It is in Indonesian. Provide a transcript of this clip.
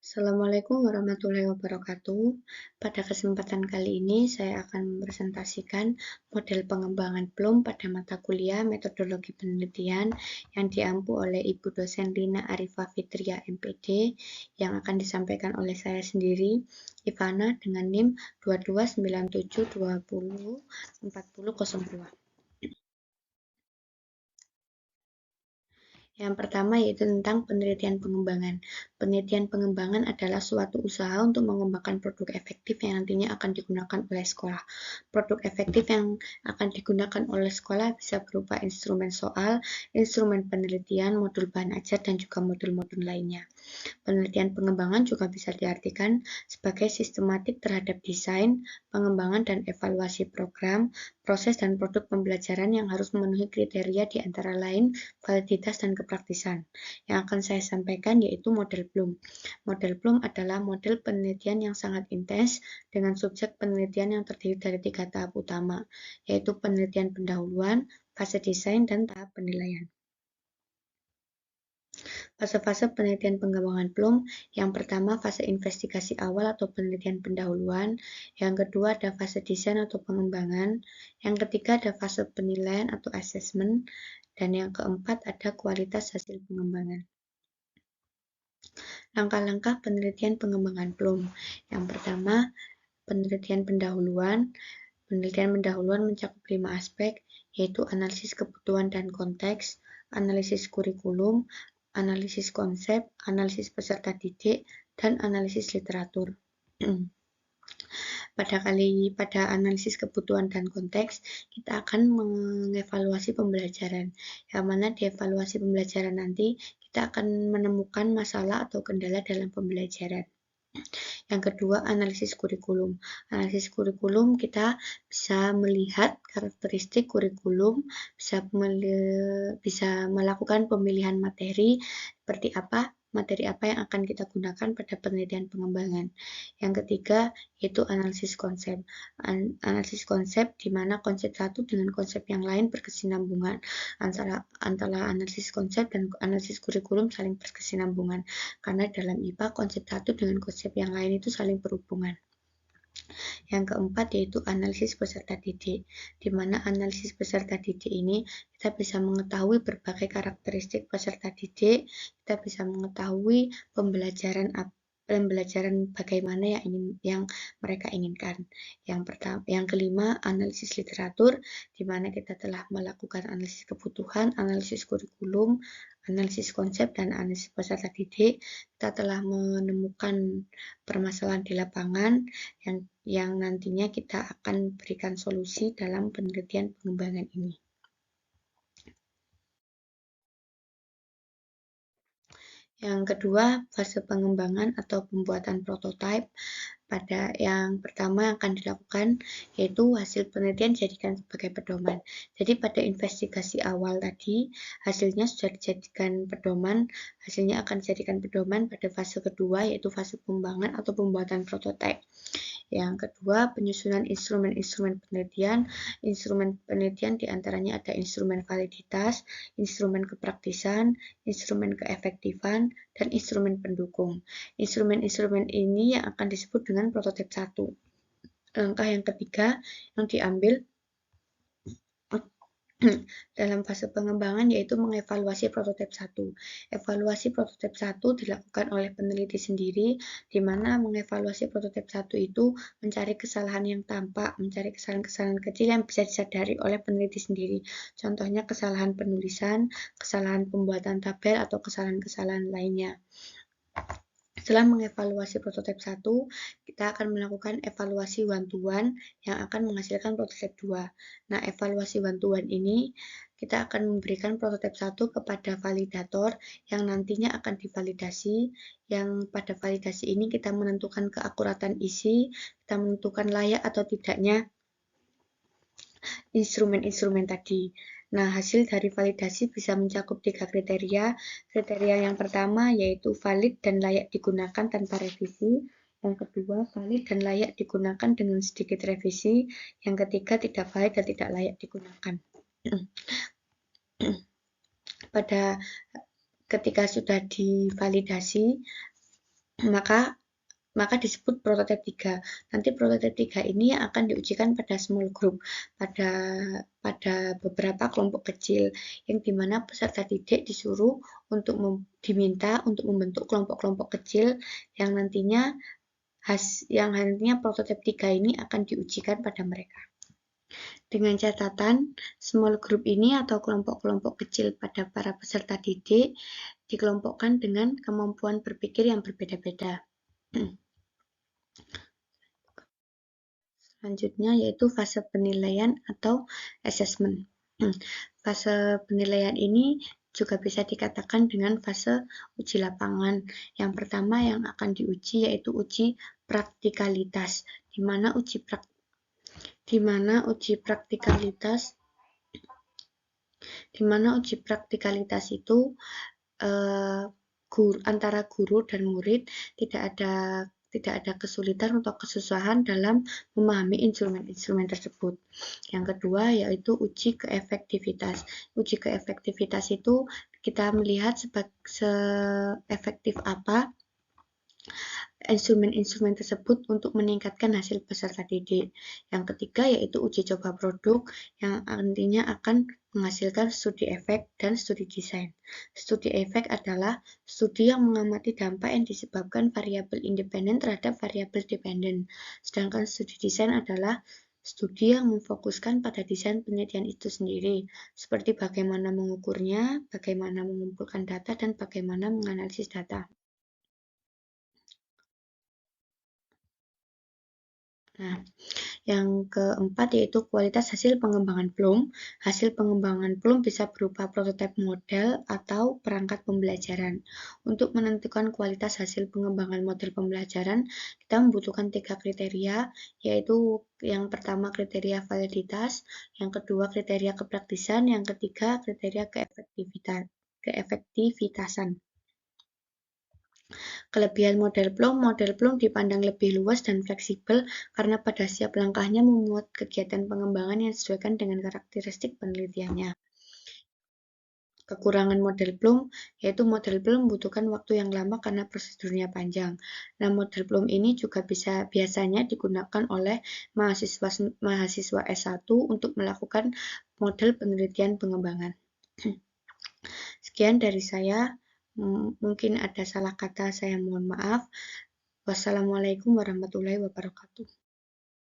Assalamualaikum warahmatullahi wabarakatuh. Pada kesempatan kali ini saya akan mempresentasikan model pengembangan Bloom pada mata kuliah metodologi penelitian yang diampu oleh Ibu dosen Lina Arifah Fitria MPD yang akan disampaikan oleh saya sendiri, Ivana, dengan NIM 2297204002. Yang pertama yaitu tentang penelitian pengembangan. Penelitian pengembangan adalah suatu usaha untuk mengembangkan produk efektif yang nantinya akan digunakan oleh sekolah. Produk efektif yang akan digunakan oleh sekolah bisa berupa instrumen soal, instrumen penelitian, modul bahan ajar, dan juga modul-modul lainnya. Penelitian pengembangan juga bisa diartikan sebagai sistematik terhadap desain, pengembangan, dan evaluasi program, proses, dan produk pembelajaran yang harus memenuhi kriteria di antara lain validitas dan kepraktisan. Yang akan saya sampaikan yaitu model Bloom. Model Bloom adalah model penelitian yang sangat intens dengan subjek penelitian yang terdiri dari 3 tahap utama, yaitu penelitian pendahuluan, fase desain, dan tahap penilaian. Fase-fase penelitian pengembangan Bloom, yang pertama fase investigasi awal atau penelitian pendahuluan, yang kedua ada fase desain atau pengembangan, yang ketiga ada fase penilaian atau assessment, dan yang keempat ada kualitas hasil pengembangan. Langkah-langkah penelitian pengembangan Bloom. Yang pertama, penelitian pendahuluan. Penelitian pendahuluan mencakup 5 aspek, yaitu analisis kebutuhan dan konteks, analisis kurikulum, analisis konsep, analisis peserta didik, dan analisis literatur. Pada analisis kebutuhan dan konteks, kita akan mengevaluasi pembelajaran. Yang mana di evaluasi pembelajaran nanti, kita akan menemukan masalah atau kendala dalam pembelajaran. Yang kedua, analisis kurikulum. Analisis kurikulum kita bisa melihat karakteristik kurikulum, bisa melakukan pemilihan materi seperti apa, materi apa yang akan kita gunakan pada penelitian pengembangan. Yang ketiga, yaitu analisis konsep. Analisis konsep di mana konsep satu dengan konsep yang lain berkesinambungan. Antara analisis konsep dan analisis kurikulum saling berkesinambungan. Karena dalam IPA konsep satu dengan konsep yang lain itu saling berhubungan. Yang keempat yaitu analisis peserta didik, di mana analisis peserta didik ini kita bisa mengetahui berbagai karakteristik peserta didik, kita bisa mengetahui pembelajaran bagaimana yang mereka inginkan. Yang kelima, analisis literatur, di mana kita telah melakukan analisis kebutuhan, analisis kurikulum, analisis konsep, dan analisis peserta didik. Kita telah menemukan permasalahan di lapangan yang nantinya kita akan berikan solusi dalam penelitian pengembangan ini. Yang kedua, fase pengembangan atau pembuatan prototipe. Pada yang pertama yang akan dilakukan yaitu hasil penelitian dijadikan sebagai pedoman. Jadi pada investigasi awal tadi, hasilnya sudah dijadikan pedoman, hasilnya akan dijadikan pedoman pada fase kedua yaitu fase pengembangan atau pembuatan prototipe. Yang kedua, penyusunan instrumen-instrumen penelitian. Instrumen penelitian diantaranya ada instrumen validitas, instrumen kepraktisan, instrumen keefektifan, dan instrumen pendukung. Instrumen-instrumen ini yang akan disebut dengan prototip 1. Langkah yang ketiga yang diambil dalam fase pengembangan yaitu mengevaluasi prototip 1. Evaluasi prototip 1 dilakukan oleh peneliti sendiri, di mana mengevaluasi prototip 1 itu mencari kesalahan yang tampak, mencari kesalahan-kesalahan kecil yang bisa disadari oleh peneliti sendiri. Contohnya kesalahan penulisan, kesalahan pembuatan tabel, atau kesalahan-kesalahan lainnya. Setelah mengevaluasi prototip 1, kita akan melakukan evaluasi one-to-one yang akan menghasilkan prototip 2. Nah, evaluasi one-to-one ini kita akan memberikan prototip 1 kepada validator yang nantinya akan divalidasi, yang pada validasi ini kita menentukan keakuratan isi, kita menentukan layak atau tidaknya instrumen-instrumen tadi. Nah, hasil dari validasi bisa mencakup 3 kriteria. Kriteria yang pertama yaitu valid dan layak digunakan tanpa revisi. Yang kedua, valid dan layak digunakan dengan sedikit revisi. Yang ketiga, tidak valid dan tidak layak digunakan. Ketika sudah divalidasi, maka disebut prototipe 3. Nanti prototipe 3 ini akan diujikan pada small group, pada beberapa kelompok kecil, yang dimana peserta didik disuruh untuk diminta untuk membentuk kelompok-kelompok kecil yang nantinya prototipe 3 ini akan diujikan pada mereka. Dengan catatan, small group ini atau kelompok-kelompok kecil pada para peserta didik dikelompokkan dengan kemampuan berpikir yang berbeda-beda. Selanjutnya yaitu fase penilaian atau assessment. Fase penilaian ini juga bisa dikatakan dengan fase uji lapangan. Yang pertama yang akan diuji yaitu uji praktikalitas, di mana uji praktikalitas itu antara guru dan murid tidak ada kesulitan atau kesusahan dalam memahami instrumen-instrumen tersebut. Yang kedua yaitu uji keefektivitas. Uji keefektivitas itu kita melihat seefektif apa instrumen-instrumen tersebut untuk meningkatkan hasil peserta didik. Yang ketiga yaitu uji coba produk yang nantinya akan menghasilkan studi efek dan studi desain. Studi efek adalah studi yang mengamati dampak yang disebabkan variabel independen terhadap variabel dependen. Sedangkan studi desain adalah studi yang memfokuskan pada desain penelitian itu sendiri, seperti bagaimana mengukurnya, bagaimana mengumpulkan data, dan bagaimana menganalisis data. Nah, yang keempat yaitu kualitas hasil pengembangan PLUM. Hasil pengembangan PLUM bisa berupa prototipe model atau perangkat pembelajaran. Untuk menentukan kualitas hasil pengembangan model pembelajaran, kita membutuhkan 3 kriteria, yaitu yang pertama kriteria validitas, yang kedua kriteria kepraktisan, yang ketiga kriteria keefektivitasan. Kelebihan model PLUM dipandang lebih luas dan fleksibel karena pada setiap langkahnya memuat kegiatan pengembangan yang disesuaikan dengan karakteristik penelitiannya. Kekurangan model PLUM yaitu model PLUM membutuhkan waktu yang lama karena prosedurnya panjang. Nah, model PLUM ini juga biasanya digunakan oleh mahasiswa S1 untuk melakukan model penelitian pengembangan. Sekian dari saya. Mungkin ada salah kata, saya mohon maaf. Wassalamualaikum warahmatullahi wabarakatuh.